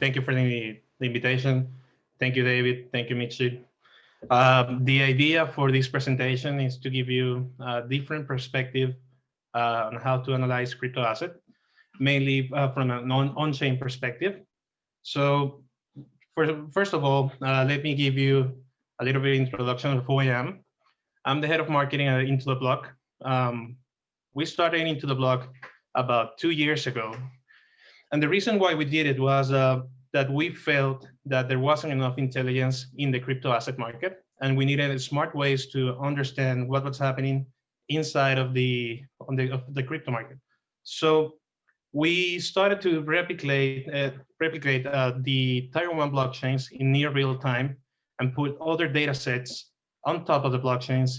Thank you for the invitation. Thank you, David. Thank you, Michi. The idea for this presentation is to give you a different perspective on how to analyze crypto asset, mainly from an on-chain perspective. So first of all, let me give you a little bit of introduction of who I am. I'm the head of marketing at IntoTheBlock. We started IntoTheBlock about 2 years ago. And the reason why we did it was that we felt that there wasn't enough intelligence in the crypto asset market, and we needed smart ways to understand what was happening inside of the crypto market. So we started to replicate the Tier 1 blockchains in near real time and put other data sets on top of the blockchains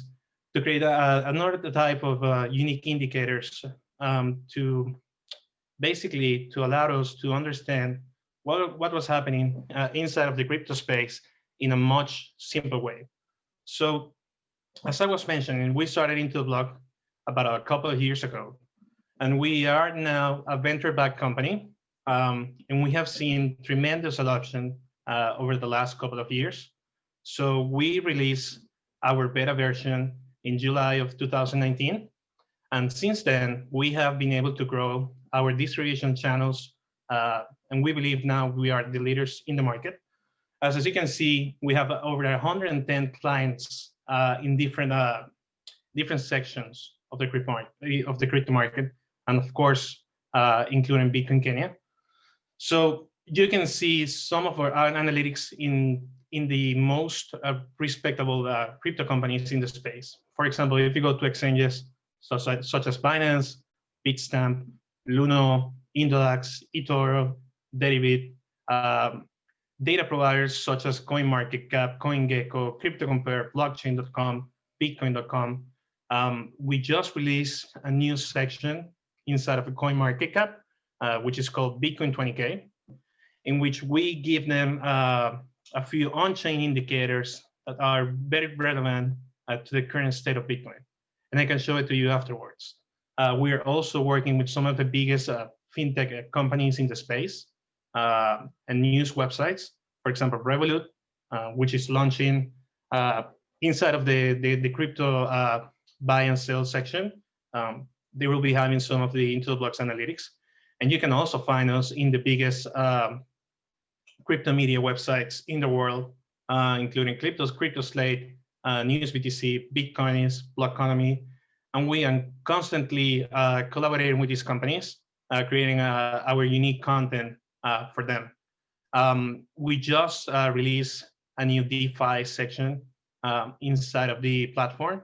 to create another type of unique indicators to basically to allow us to understand what was happening inside of the crypto space in a much simpler way. So as I was mentioning, we started IntoTheBlock about a couple of years ago, and we are now a venture-backed company, and we have seen tremendous adoption over the last couple of years. So we released our beta version in July of 2019, and since then, we have been able to grow our distribution channels, and we believe now we are the leaders in the market. As you can see, we have over 110 clients in different sections of the crypto market, and of course, including Bitcoin Kenya. So you can see some of our analytics in the most respectable crypto companies in the space. For example, if you go to exchanges such as Binance, Bitstamp, Luno, Index, eToro, Deribit, data providers such as CoinMarketCap, CoinGecko, CryptoCompare, Blockchain.com, Bitcoin.com. We just released a new section inside of the CoinMarketCap, which is called Bitcoin 20K, in which we give them a few on-chain indicators that are very relevant to the current state of Bitcoin. And I can show it to you afterwards. We are also working with some of the biggest fintech companies in the space and news websites. For example, Revolut, which is launching inside of the crypto buy and sell section. They will be having some of the IntoTheBlock's analytics. And you can also find us in the biggest crypto media websites in the world, including CryptoSlate, NewsBTC, Bitcoinist, Blockonomi. And we are constantly collaborating with these companies, creating our unique content for them. We just released a new DeFi section inside of the platform,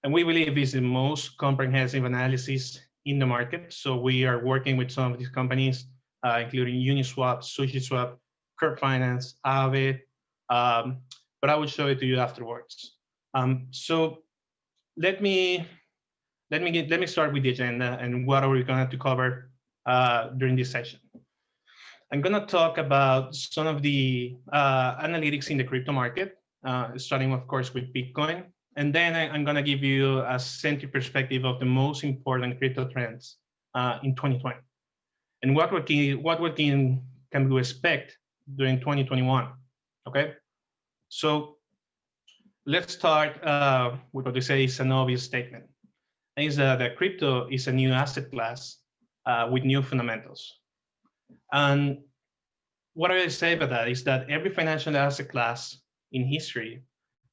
and we believe it's the most comprehensive analysis in the market. So we are working with some of these companies, including UniSwap, SushiSwap, Curve Finance, Aave, but I will show it to you afterwards. So let me start with the agenda and what are we going to cover during this session. I'm going to talk about some of the analytics in the crypto market, starting, of course, with Bitcoin. And then I'm going to give you a centric perspective of the most important crypto trends in 2020 and what can we expect during 2021. Okay, so let's start with what they say is an obvious statement. Is that crypto is a new asset class with new fundamentals. And what I say about that is that every financial asset class in history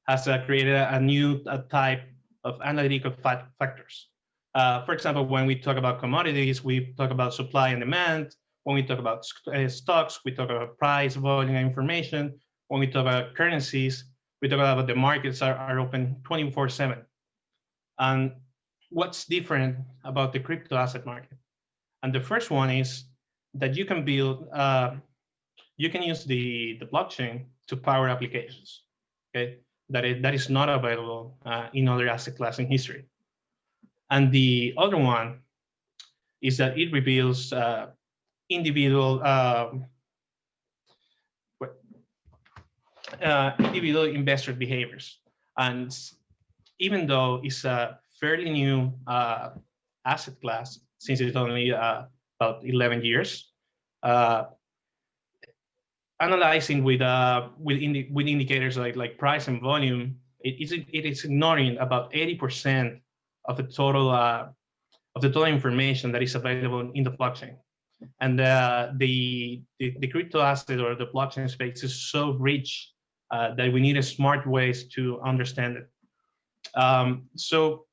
has created a new type of analytical factors. For example, when we talk about commodities, we talk about supply and demand. When we talk about stocks, we talk about price, volume, and information. When we talk about currencies, we talk about the markets are open 24/7. And what's different about the crypto asset market? And the first one is that you can build, you can use the blockchain to power applications. Okay, that is not available in other asset class in history. And the other one is that it reveals individual investor behaviors. And even though it's a fairly new asset class, since it's only about 11 years, analyzing with indicators like price and volume, it is ignoring about 80% of the total information that is available in the blockchain. And the crypto asset or the blockchain space is so rich that we need smart ways to understand it. So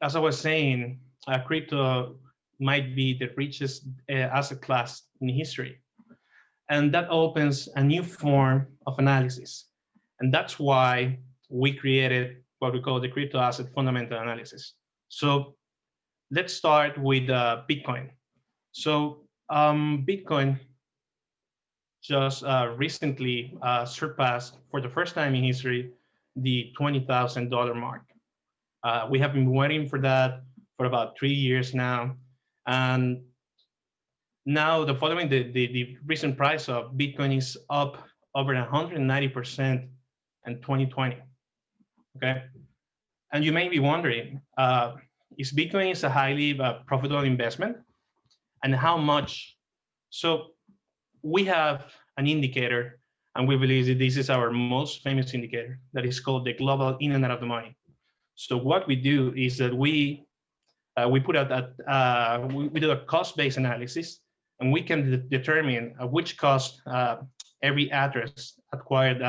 as I was saying, crypto might be the richest asset class in history. And that opens a new form of analysis. And that's why we created what we call the crypto asset fundamental analysis. So let's start with Bitcoin. So Bitcoin just recently surpassed, for the first time in history, the $20,000 mark. We have been waiting for that for about 3 years now. And now following the recent price of Bitcoin is up over 190% in 2020, okay? And you may be wondering, is Bitcoin a highly profitable investment? And how much? So we have an indicator, and we believe that this is our most famous indicator, that is called the global in and out of the money. So what we do is that we put out that we do a cost-based analysis, and we can determine which cost every address acquired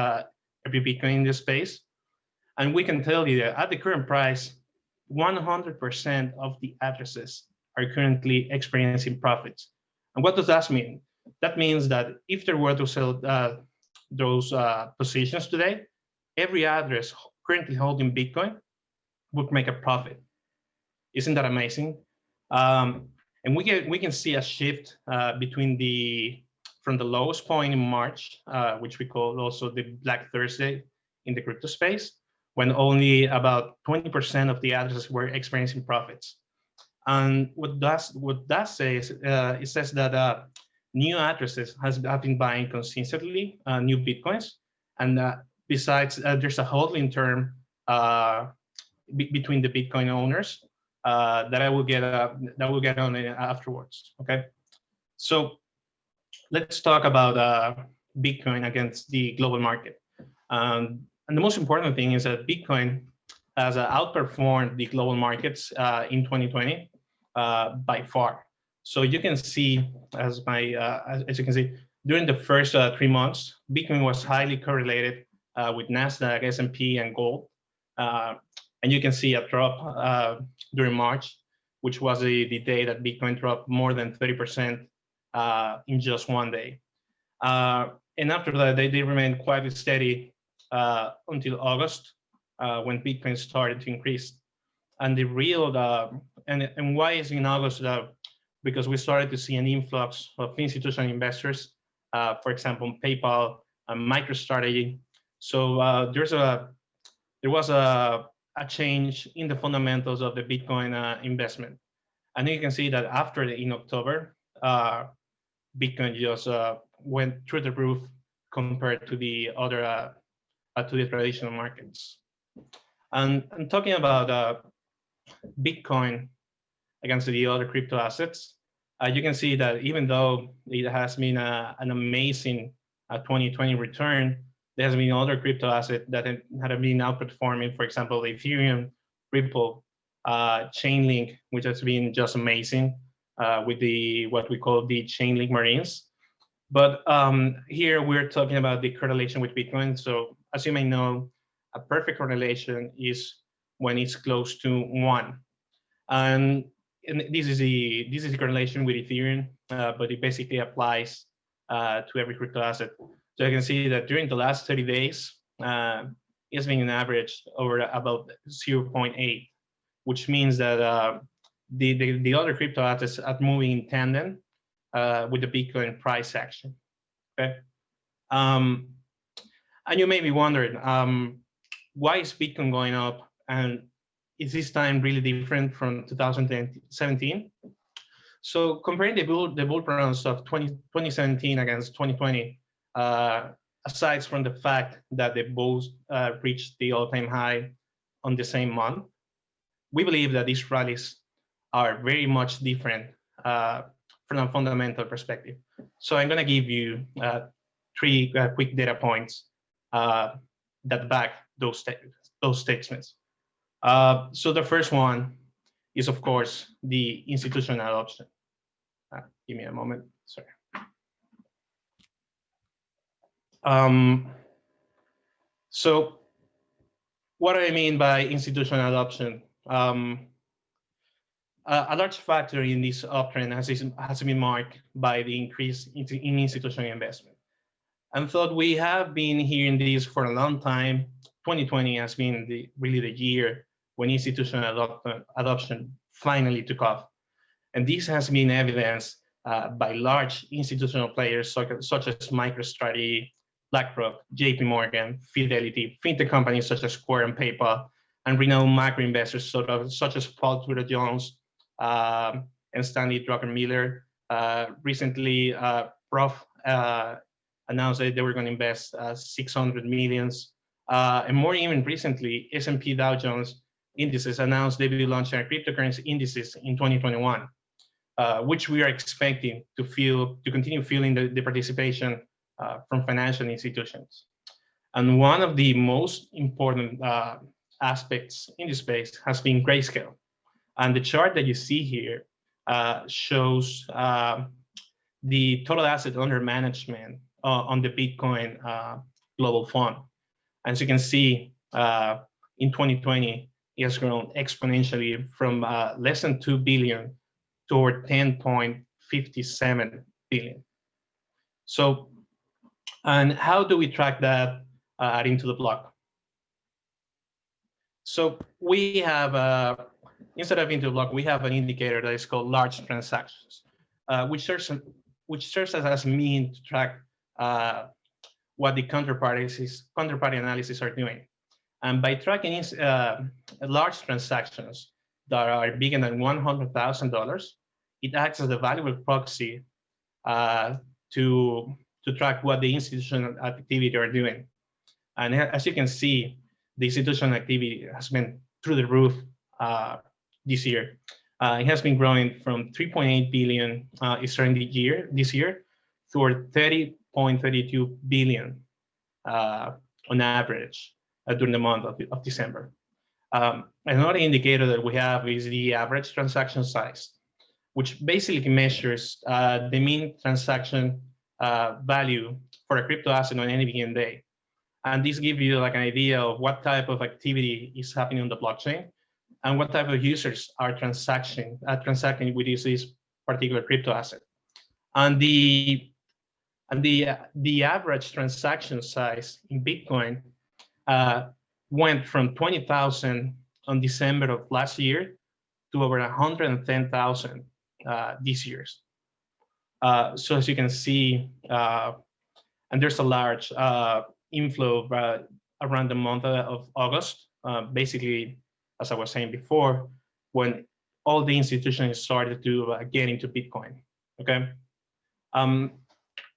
every Bitcoin in this space. And we can tell you that at the current price, 100% of the addresses are currently experiencing profits. And what does that mean? That means that if there were to sell those positions today, every address currently holding Bitcoin would make a profit. Isn't that amazing? And we can see a shift from the lowest point in March, which we call also the Black Thursday in the crypto space, when only about 20% of the addresses were experiencing profits. And what that says, it says that new addresses have been buying consistently new Bitcoins, and besides, there's a holding term between the Bitcoin owners that I will get on afterwards. Okay, so let's talk about Bitcoin against the global market. And the most important thing is that Bitcoin has outperformed the global markets in 2020 by far. So you can see, as you can see, during the first 3 months, Bitcoin was highly correlated with Nasdaq, S&P, and gold. And you can see a drop during March, which was the day that Bitcoin dropped more than 30% in just one day. And after that, they remained quite steady until August, when Bitcoin started to increase. And the real, and why is in August? Because we started to see an influx of institutional investors, for example, PayPal and MicroStrategy. So there was a change in the fundamentals of the Bitcoin investment. And you can see that after in October, Bitcoin just went through the roof compared to the other to the traditional markets. And talking about Bitcoin against the other crypto assets, you can see that even though it has been an amazing 2020 return, there has been other crypto assets that have been outperforming. For example, Ethereum, Ripio, Chainlink, which has been just amazing with what we call the Chainlink Marines. But here we're talking about the correlation with Bitcoin. So as you may know, a perfect correlation is when it's close to 1. And this is the correlation with Ethereum, but it basically applies to every crypto asset. So you can see that during the last 30 days, it's been an average over about 0.8, which means that the other crypto assets are moving in tandem with the Bitcoin price action. Okay, and you may be wondering, why is Bitcoin going up, and is this time really different from 2017? So comparing the bull runs of 2017 against 2020, aside from the fact that they both reached the all-time high on the same month, we believe that these rallies are very much different from a fundamental perspective. So I'm going to give you three quick data points that back those statements. So the first one is, of course, the institutional adoption. Give me a moment, sorry. So what do I mean by institutional adoption? A large factor in this uptrend has been marked by the increase in institutional investment. And thought we have been hearing this for a long time. 2020 has been really the year when institutional adoption finally took off. And this has been evidenced by large institutional players such as MicroStrategy, BlackRock, JP Morgan, Fidelity, fintech companies such as Square and PayPal, and renowned macro investors such as Paul Tudor Jones and Stanley Druckenmiller. Recently, Prof announced that they were going to invest 600 millions. And more even recently, S&P Dow Jones indices announced they will be launching cryptocurrency indices in 2021, which we are expecting to continue fueling the participation from financial institutions. And one of the most important aspects in this space has been grayscale. And the chart that you see here shows the total asset under management on the Bitcoin global fund. As you can see, in 2020, it has grown exponentially from less than 2 billion toward 10.57 billion. So, and how do we track that at IntoTheBlock? So we have, instead of IntoTheBlock, we have an indicator that is called large transactions, which serves as a mean to track what the counterparty analysis are doing. And by tracking large transactions that are bigger than $100,000, it acts as a valuable proxy to track what the institutional activity are doing. And as you can see, the institutional activity has been through the roof this year. It has been growing from 3.8 billion starting this year toward 30.32 billion on average during the month of December. Another indicator that we have is the average transaction size, which basically measures the mean transaction value for a crypto asset on any given day. And this gives you like an idea of what type of activity is happening on the blockchain and what type of users are transacting with this particular crypto asset. And the average transaction size in Bitcoin went from 20,000 on December of last year to over 110,000 this year. So as you can see, and there's a large inflow around the month of August, basically, as I was saying before, when all the institutions started to get into Bitcoin, okay?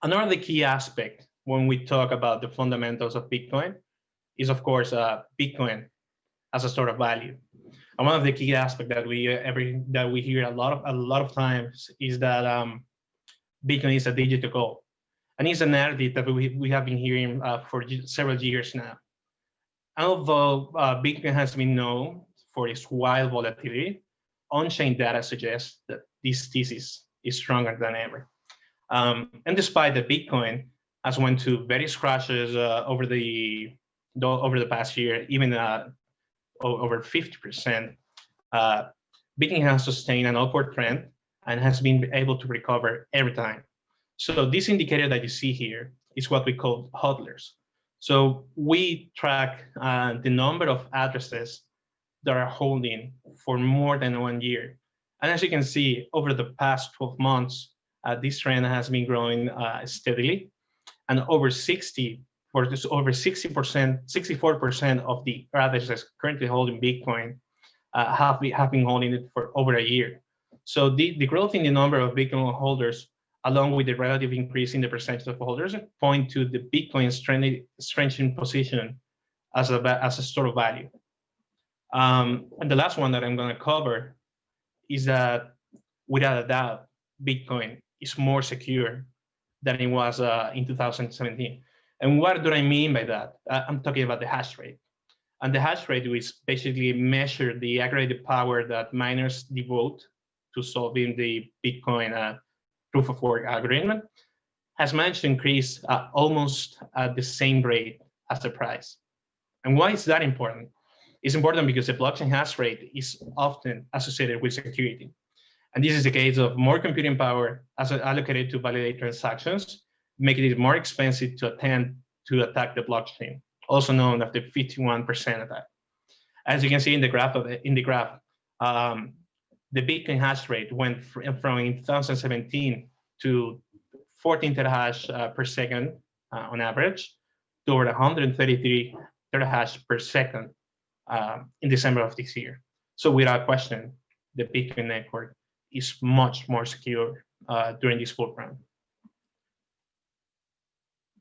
Another key aspect when we talk about the fundamentals of Bitcoin is, of course, Bitcoin as a store of value. And one of the key aspects that we hear a lot of times is that Bitcoin is a digital gold, and it's a narrative that we have been hearing for several years now. And although Bitcoin has been known for its wild volatility, on-chain data suggests that this thesis is stronger than ever. And despite that Bitcoin has went to various crashes over the past year, even over 50%, Bitcoin has sustained an upward trend and has been able to recover every time. So this indicator that you see here is what we call hodlers. So we track the number of addresses that are holding for more than 1 year. And as you can see, over the past 12 months, this trend has been growing steadily, and over 64% of the addresses currently holding Bitcoin have been holding it for over a year. So the growth in the number of Bitcoin holders, along with the relative increase in the percentage of holders, point to the Bitcoin's strengthening position as a store of value. And the last one that I'm going to cover is that, without a doubt, Bitcoin is more secure than it was in 2017. And what do I mean by that? I'm talking about the hash rate. And the hash rate is basically measure the aggregated power that miners devote to solving the Bitcoin proof of work algorithm, has managed to increase almost at the same rate as the price. And why is that important? It's important because the blockchain hash rate is often associated with security. And this is the case of more computing power as allocated to validate transactions, making it more expensive to attempt to attack the blockchain, also known as the 51% attack. As you can see in the graph, the Bitcoin hash rate went from in 2017 to 14 terahash per second on average to over 133 terahash per second in December of this year. So without question, the Bitcoin network is much more secure during this bull run.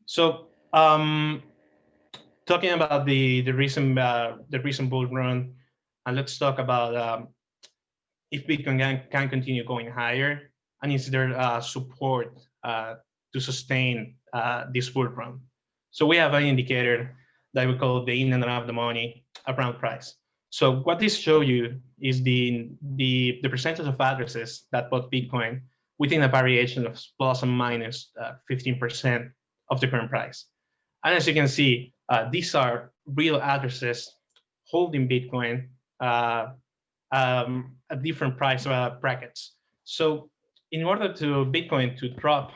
So talking about the recent bull run, and let's talk about if Bitcoin can continue going higher, and is there support to sustain this bull run? So we have an indicator that we call the in and out of the money around price. So what this shows you is the percentage of addresses that bought Bitcoin within a variation of plus and minus 15% of the current price. And as you can see, these are real addresses holding Bitcoin at different price brackets. So in order to Bitcoin to drop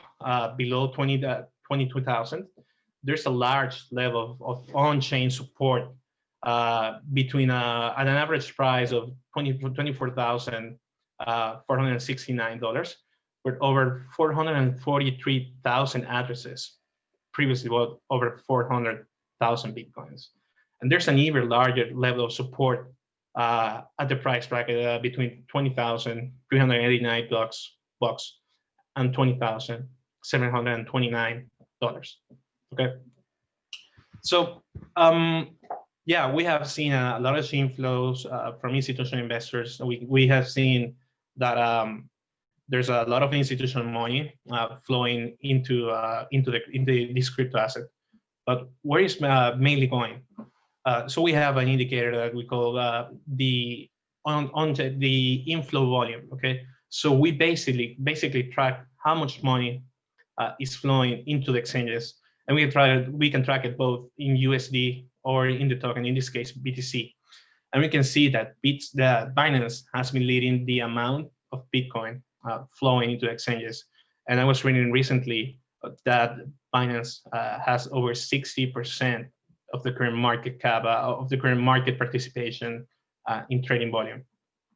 below 22,000, there's a large level of on-chain support between at an average price of $24,469, with over 443,000 addresses, previously bought over 400,000 Bitcoins. And there's an even larger level of support at the price bracket between $20,389 and $20,729. Okay. So yeah, we have seen a lot of inflows from institutional investors. We have seen that there's a lot of institutional money flowing into this crypto asset. But where is mainly going? So we have an indicator that we call the inflow volume. Okay, so we basically track how much money is flowing into the exchanges, and we can track it both in USD or in the token, in this case BTC, and we can see that Binance has been leading the amount of Bitcoin flowing into exchanges. And I was reading recently that Binance has over 60% of the current market cap, of the current market participation in trading volume.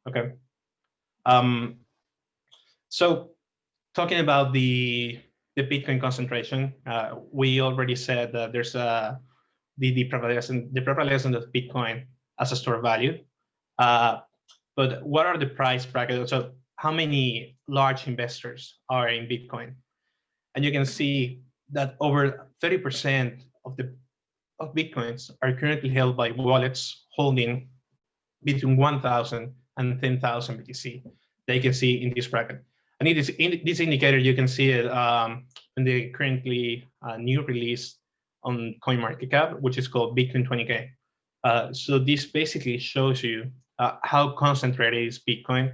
Okay. So talking about the Bitcoin concentration, we already said that there's the prevalence of Bitcoin as a store of value. But what are the price brackets? So how many large investors are in Bitcoin? And you can see that over 30% of Bitcoins are currently held by wallets holding between 1,000 and 10,000 BTC. They can see in this bracket. And in this indicator, you can see it in the currently new release on CoinMarketCap, which is called Bitcoin 20K. So this basically shows you how concentrated is Bitcoin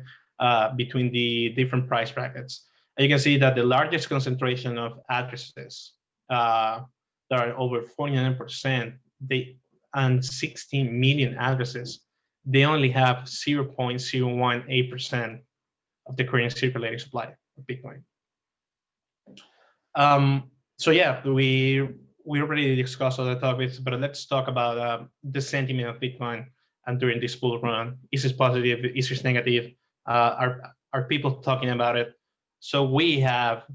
between the different price brackets. And you can see that the largest concentration of addresses that are over 49%, and 16 million addresses, they only have 0.018% of the current circulating supply of Bitcoin. So yeah, we already discussed other topics, but let's talk about the sentiment of Bitcoin and during this bull run. Is it positive? Is it negative? Are people talking about it? So we have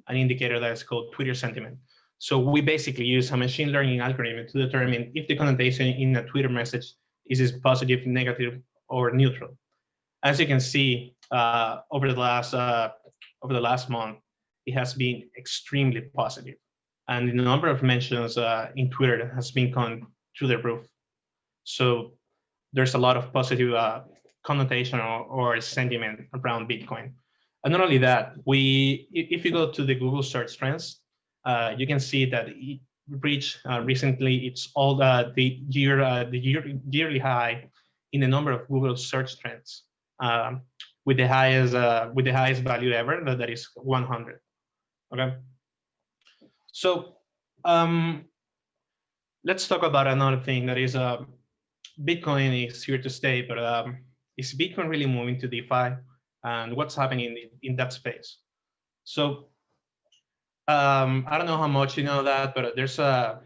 an indicator that is called Twitter sentiment. So we basically use a machine learning algorithm to determine if the connotation in a Twitter message is positive, negative, or neutral. As you can see, over the last month, it has been extremely positive, and the number of mentions in Twitter has been gone through the roof. So there's a lot of positive connotation or sentiment around Bitcoin. And not only that, if you go to the Google search trends, you can see that it reached recently its yearly high in the number of Google search trends, with the highest value ever, that is 100. Okay, so let's talk about another thing that is Bitcoin is here to stay, but is Bitcoin really moving to DeFi, and what's happening in that space? So I don't know how much you know that, but there's a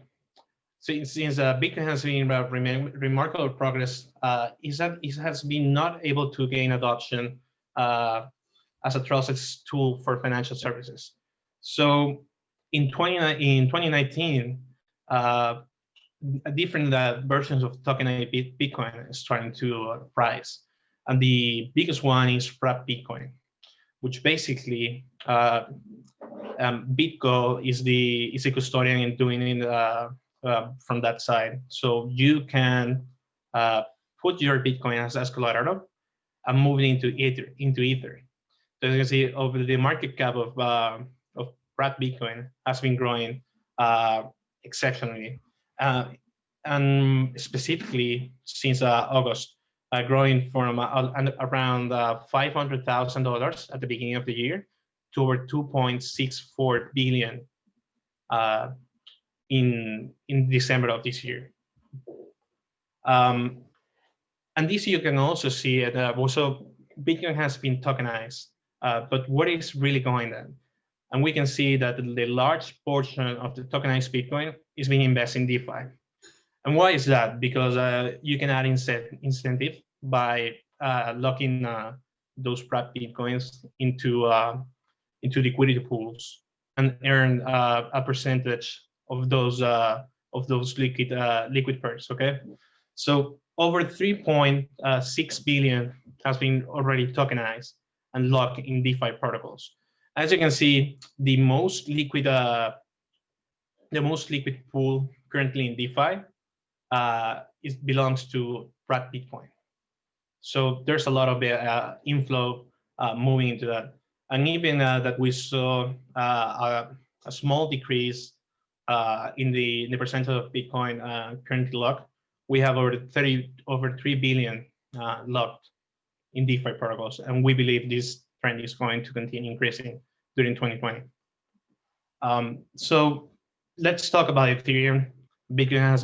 since Bitcoin has been remarkable progress, it has been not able to gain adoption as a trusted tool for financial services. So in 2019, different versions of tokenized Bitcoin is starting to rise, and the biggest one is wrapped Bitcoin, which basically BitGo is the custodian in doing it from that side. So you can put your Bitcoin as collateral and move it into Ether. So as you can see, over the market cap of wrapped Bitcoin has been growing exceptionally, and specifically since August, growing from around $500,000 at the beginning of the year to over 2.64 billion in December of this year. And this you can also see it. Also, Bitcoin has been tokenized, but what is really going on? And we can see that the large portion of the tokenized Bitcoin is being invested in DeFi. And why is that? Because you can add incentive by locking those wrapped Bitcoins into liquidity pools and earn a percentage of those liquid pairs. Okay, so over 3.6 billion has been already tokenized and locked in DeFi protocols. As you can see, the most liquid pool currently in DeFi it belongs to wrapped Bitcoin. So there's a lot of inflow moving into that. And even that we saw a small decrease in the percentage of Bitcoin currently locked. We have over 3 billion locked in DeFi protocols, and we believe this trend is going to continue increasing during 2020. So let's talk about Ethereum. Bitcoin has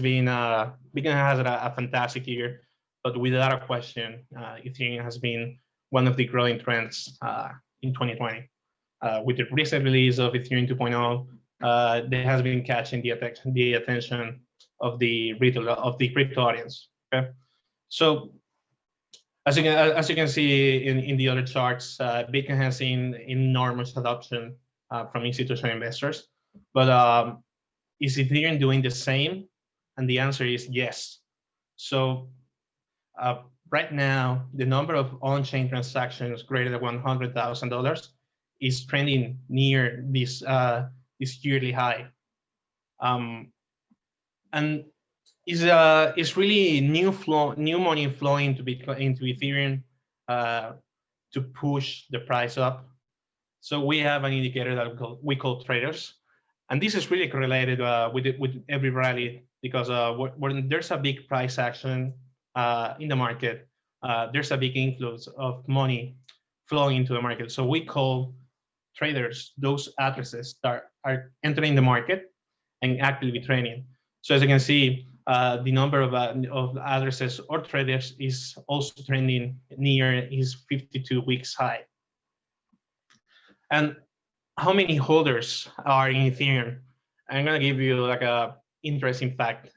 had a fantastic year, but without a question, Ethereum has been one of the growing trends in 2020. With the recent release of Ethereum 2.0, there has been catching the attention of the crypto audience. Okay, so as you can see in the other charts, Bitcoin has seen enormous adoption from institutional investors, but is Ethereum doing the same? And the answer is yes. So right now, the number of on-chain transactions greater than $100,000 is trending near this yearly high, and is really new money flowing into Bitcoin, into Ethereum to push the price up. So we have an indicator that we call traders, and this is really correlated with every rally, because when there's a big price action in the market, there's a big influx of money flowing into the market. So we call traders those addresses that are entering the market and actively trading. So as you can see, the number of addresses or traders is also trending near his 52 weeks high. And how many holders are in Ethereum? I'm gonna give you like a interesting fact.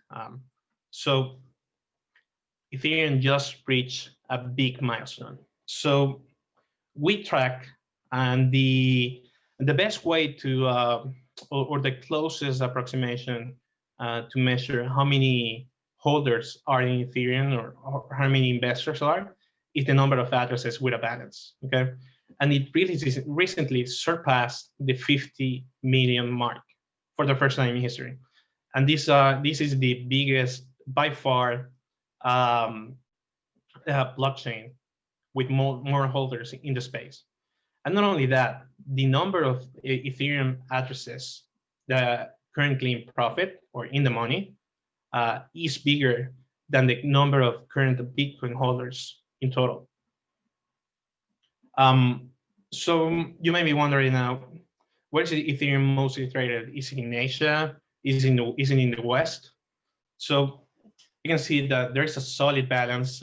So Ethereum just reached a big milestone. So we track, and the best way to or the closest approximation to measure how many holders are in Ethereum, or how many investors are, is the number of addresses with a balance. Okay, and it really recently surpassed the 50 million mark for the first time in history. And this is the biggest by far blockchain with more holders in the space. And not only that, the number of Ethereum addresses that currently in profit or in the money is bigger than the number of current Bitcoin holders in total. So you may be wondering now, where is Ethereum mostly traded? Is it in Asia? Is it in the West? So you can see that there's a solid balance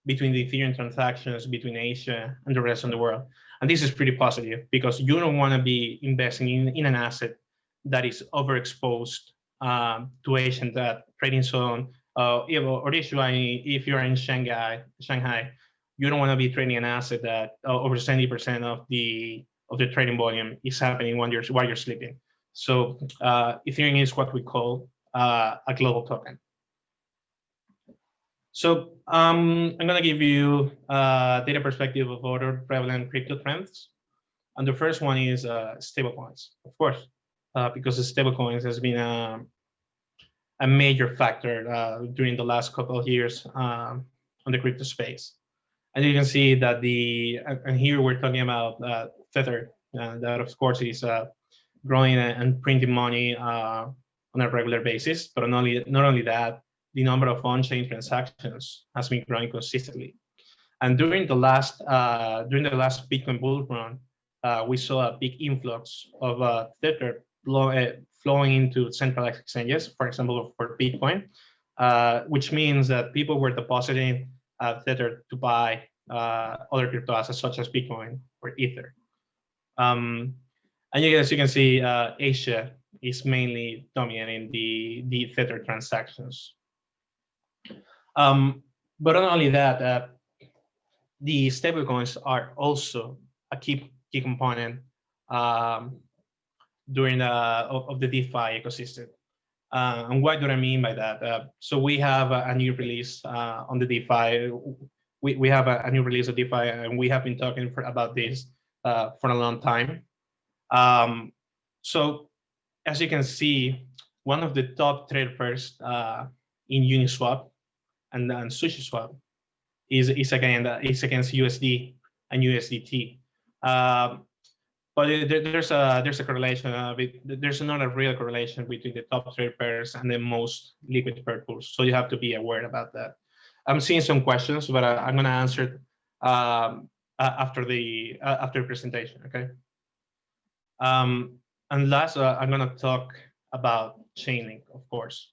between the Ethereum transactions between Asia and the rest of the world. And this is pretty positive because you don't want to be investing in an asset that is overexposed to Asian trading zone. Or if you're in Shanghai, you don't want to be trading an asset that over 70% of the trading volume is happening while you're sleeping. So Ethereum is what we call a global token. So I'm going to give you a data perspective of other prevalent crypto trends. And the first one is stablecoins, of course, because the stablecoins has been a major factor during the last couple of years on the crypto space. And you can see that and here we're talking about Tether, that of course is growing and printing money on a regular basis. But not only that, the number of on-chain transactions has been growing consistently. And during the last Bitcoin bull run, we saw a big influx of Tether flowing into centralized exchanges, for example, for Bitcoin, which means that people were depositing Tether to buy other crypto assets such as Bitcoin or Ether. And as you can see, Asia is mainly dominating the Tether transactions. But not only that, the stablecoins are also a key component during of the DeFi ecosystem. And what do I mean by that? So we have a new release on the DeFi. We have a new release of DeFi, and we have been talking about this for a long time. So as you can see, one of the top traders in UniSwap and SushiSwap is against USD and USDT. But there's a correlation. There's not a real correlation between the top trade pairs and the most liquid pair pools. So you have to be aware about that. I'm seeing some questions, but I'm going to answer after the presentation. Okay. And last, I'm going to talk about Chainlink, of course,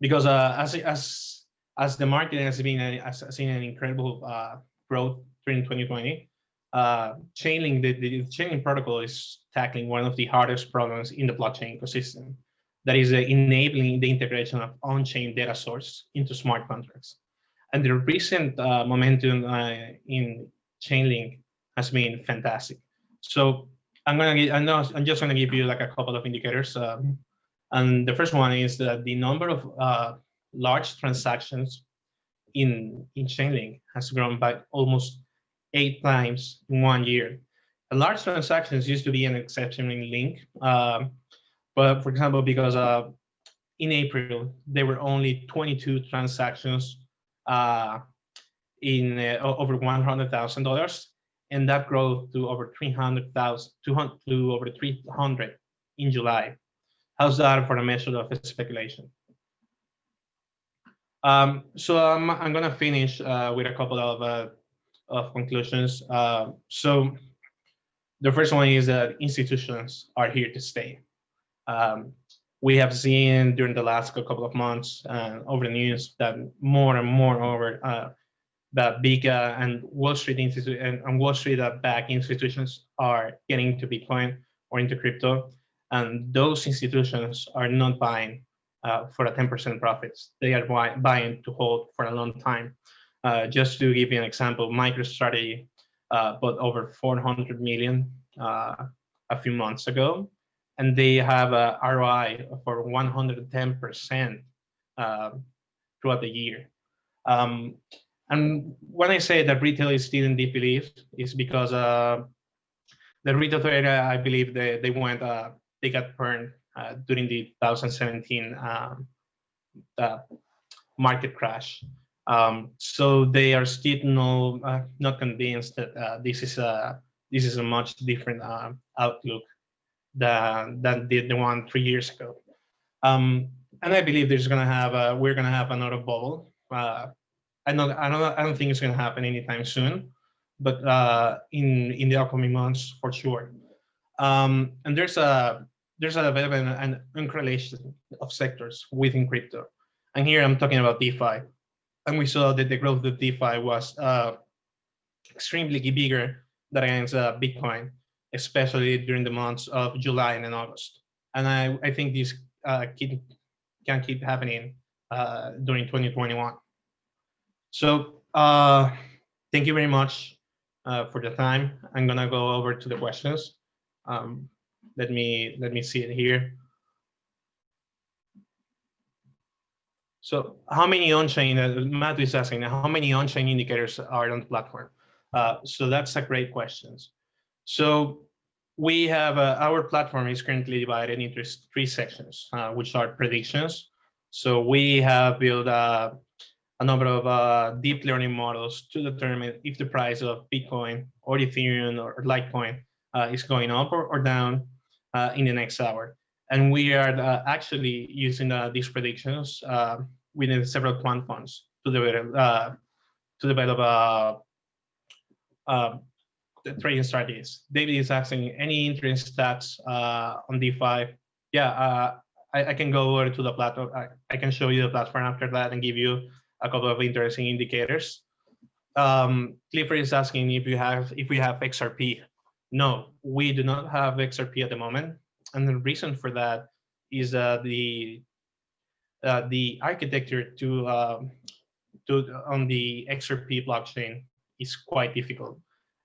because as the market has seen an incredible growth during 2020. Chainlink, the Chainlink protocol is tackling one of the hardest problems in the blockchain ecosystem, that is enabling the integration of on-chain data source into smart contracts. And the recent momentum in Chainlink has been fantastic. So I'm just gonna give you like a couple of indicators. And the first one is that the number of large transactions in Chainlink has grown by almost 8 times in 1 year. And large transactions used to be an exception in Link, but for example, because in April there were only 22 transactions in over $100,000, and that grew to over 300,000 to over 300 in July. How's that for a measure of speculation? So I'm gonna finish with a couple of conclusions. So the first one is that institutions are here to stay. We have seen during the last couple of months over the news that more and more over that big and Wall Street and Wall Street backed institutions are getting into Bitcoin or into crypto, and those institutions are not buying for a 10% profits. They are buying to hold for a long time. Just to give you an example, MicroStrategy bought over 400 million a few months ago, and they have a ROI for 110% throughout the year. And when I say that retail is still in disbelief, is because the retail trader, I believe they got burned during the 2017 market crash. So they are still not convinced that this is a much different outlook than the one 3 years ago. And I believe there's gonna have we're gonna have another bubble. I don't think it's gonna happen anytime soon, but in the upcoming months for sure. And there's a bit of an uncorrelation of sectors within crypto, and here I'm talking about DeFi. And we saw that the growth of DeFi was extremely bigger than against Bitcoin, especially during the months of July and August. And I think this can keep happening during 2021. So thank you very much for the time. I'm gonna go over to the questions. Let me see it here. So how many on-chain, Matt is asking, how many on-chain indicators are on the platform? So that's a great question. So we have, our platform is currently divided into 3 sections, which are predictions. So we have built a number of deep learning models to determine if the price of Bitcoin or Ethereum or Litecoin is going up or down in the next hour. And we are actually using these predictions within several quant funds to develop the trading strategies. David is asking, any interest stats on DeFi? Yeah, I can go over to the platform. I can show you the platform after that and give you a couple of interesting indicators. Clifford is asking if we have XRP. No, we do not have XRP at the moment, and the reason for that is the architecture on the XRP blockchain is quite difficult,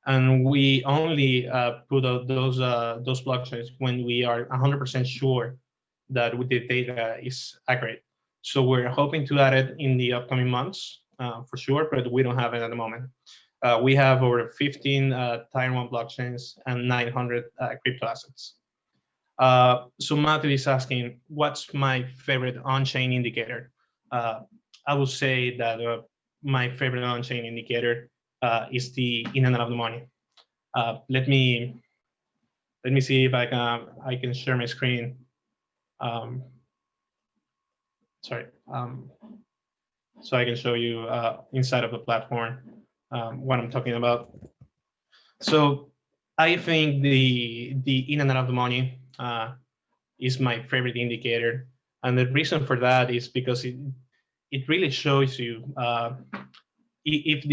and we only put out those blockchains when we are 100% sure that the data is accurate. So we're hoping to add it in the upcoming months for sure, but we don't have it at the moment. We have over 15 Tier 1 blockchains and 900 crypto assets. So Matthew is asking, what's my favorite on-chain indicator? I will say that my favorite on-chain indicator is the in and out of the money. Let me see if I can share my screen. Sorry. So I can show you inside of the platform what I'm talking about. So I think the in and out of the money is my favorite indicator, and the reason for that is because it really shows you if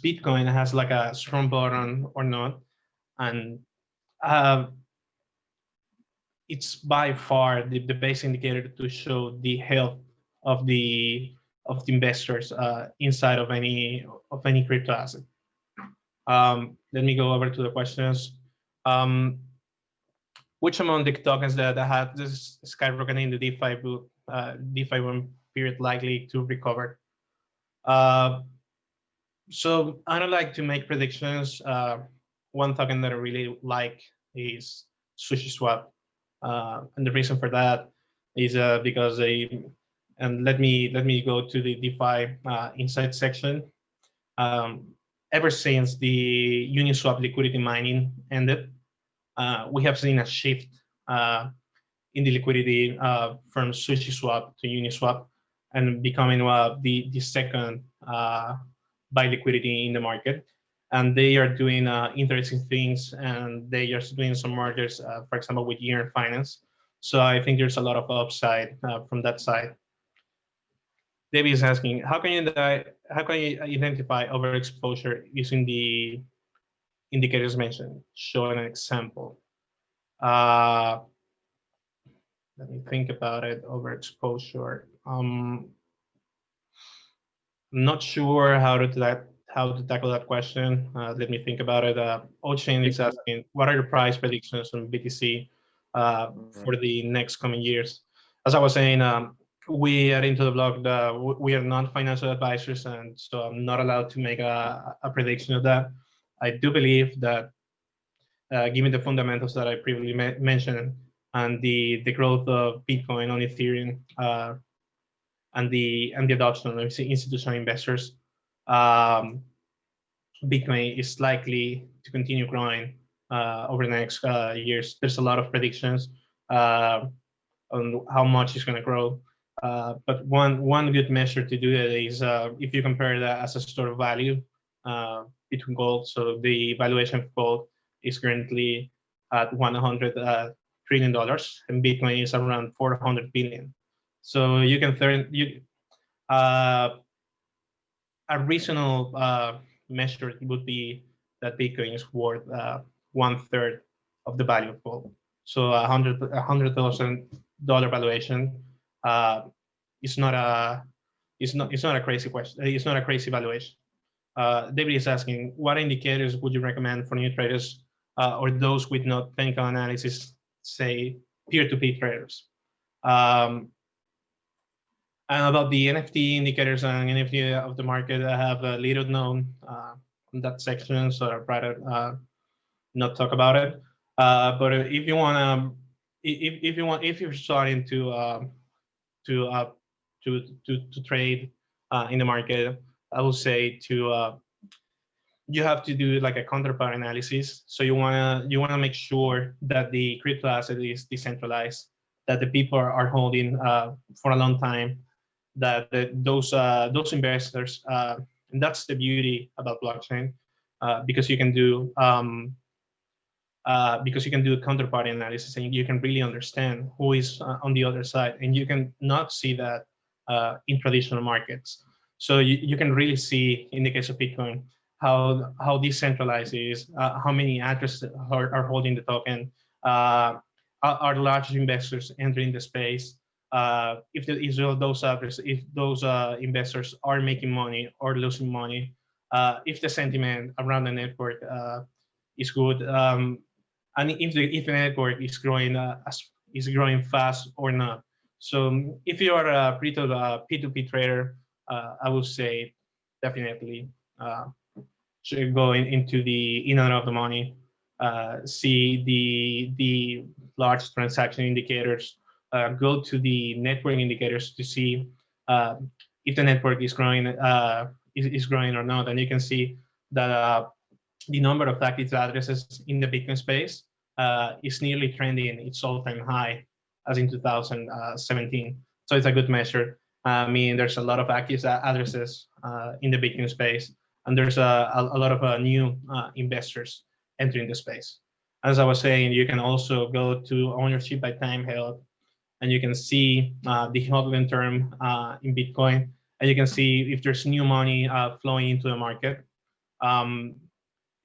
Bitcoin has like a strong bottom or not, and it's by far the best indicator to show the health of the investors inside of any crypto asset. Let me go over to the questions. Which among the tokens that have this skyrocketing in the DeFi boom period likely to recover? So I don't like to make predictions. One token that I really like is SushiSwap. And the reason for that is because and let me go to the DeFi insight section. Ever since the UniSwap liquidity mining ended, we have seen a shift in the liquidity from SushiSwap to UniSwap, and becoming the second buy liquidity in the market. And they are doing interesting things, and they are doing some mergers, for example, with Year Finance. So I think there's a lot of upside from that side. David is asking, how can you identify overexposure using the indicators mentioned? Show an example. Let me think about it. Overexposure. I'm not sure how to tackle that question. Let me think about it. Onchain is asking, what are your price predictions on BTC for the next coming years? As I was saying, we at IntoTheBlock, we are not financial advisors, and so I'm not allowed to make a prediction of that. I do believe that given the fundamentals that I previously mentioned, and the growth of Bitcoin on Ethereum, and the adoption of institutional investors, Bitcoin is likely to continue growing over the next years. There's a lot of predictions on how much it's going to grow. But one good measure to do it is if you compare that as a store of value between gold. So the valuation of gold is currently at $100 trillion, and Bitcoin is around 400 billion. So you can a reasonable measure would be that Bitcoin is worth 1/3 of the value of gold. So $100,000 valuation is not a crazy question. It's not a crazy valuation. David is asking, what indicators would you recommend for new traders or those with no technical analysis, say peer-to-peer traders? And about the NFT indicators and NFT of the market, I have a little known on that section, so I'd rather not talk about it. But if you want to, if you're starting to trade in the market, I would say you have to do like a counterpart analysis. So you wanna make sure that the crypto asset is decentralized, that the people are holding for a long time, that those investors, and that's the beauty about blockchain, because you can do counterparty analysis, and you can really understand who is on the other side, and you can not see that in traditional markets. So you can really see, in the case of Bitcoin, how decentralized it is, how many addresses are holding the token, are large investors entering the space, if those investors are making money or losing money, if the sentiment around the network is good, and if the network is growing fast or not. So if you are a P2P trader, I would say definitely should go into the in and out of the money, see the large transaction indicators, go to the network indicators to see if the network is growing or not, and you can see that the number of active addresses in the Bitcoin space is nearly trending its all-time high as in 2017. So it's a good measure. I mean, there's a lot of active addresses in the Bitcoin space, and there's a lot of new investors entering the space. As I was saying, you can also go to ownership by time held, and you can see the holding term in Bitcoin, and you can see if there's new money flowing into the market.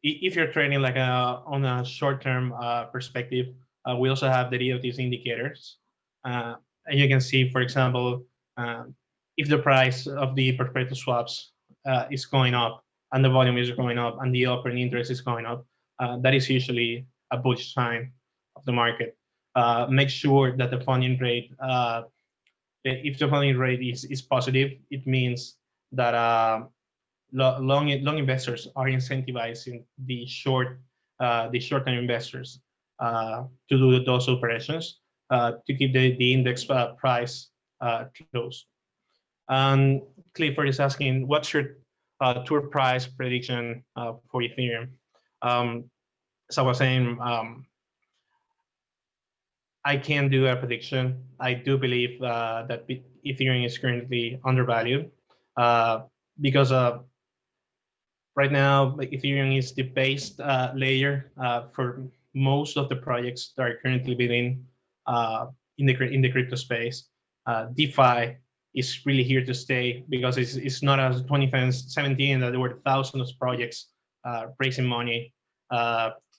If you're trading like on a short-term perspective, we also have the derivatives indicators, and you can see, for example, if the price of the perpetual swaps is going up, and the volume is going up, and the open interest is going up, that is usually a bullish sign of the market. Make sure that the funding rate, if the funding rate is positive, it means that long investors are incentivizing the short-term investors to do those operations to keep the index price close. And Clifford is asking, what's your tour price prediction for Ethereum? So I was saying, I can't do a prediction. I do believe that Ethereum is currently undervalued because right now Ethereum is the base layer for most of the projects that are currently building in the crypto space. DeFi is really here to stay because it's not as 2017 that there were thousands of projects raising money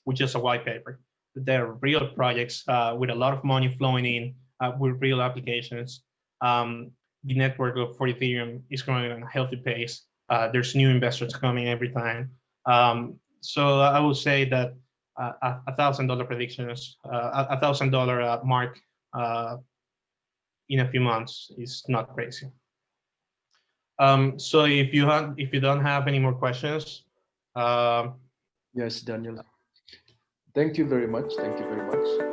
with just a white paper. There are real projects with a lot of money flowing in with real applications. The network for Ethereum is growing at a healthy pace. There's new investors coming every time. So I would say that $1,000 predictions, $1,000 mark in a few months is not crazy. So if you don't have any more questions. Yes, Daniel. Thank you very much. Thank you very much.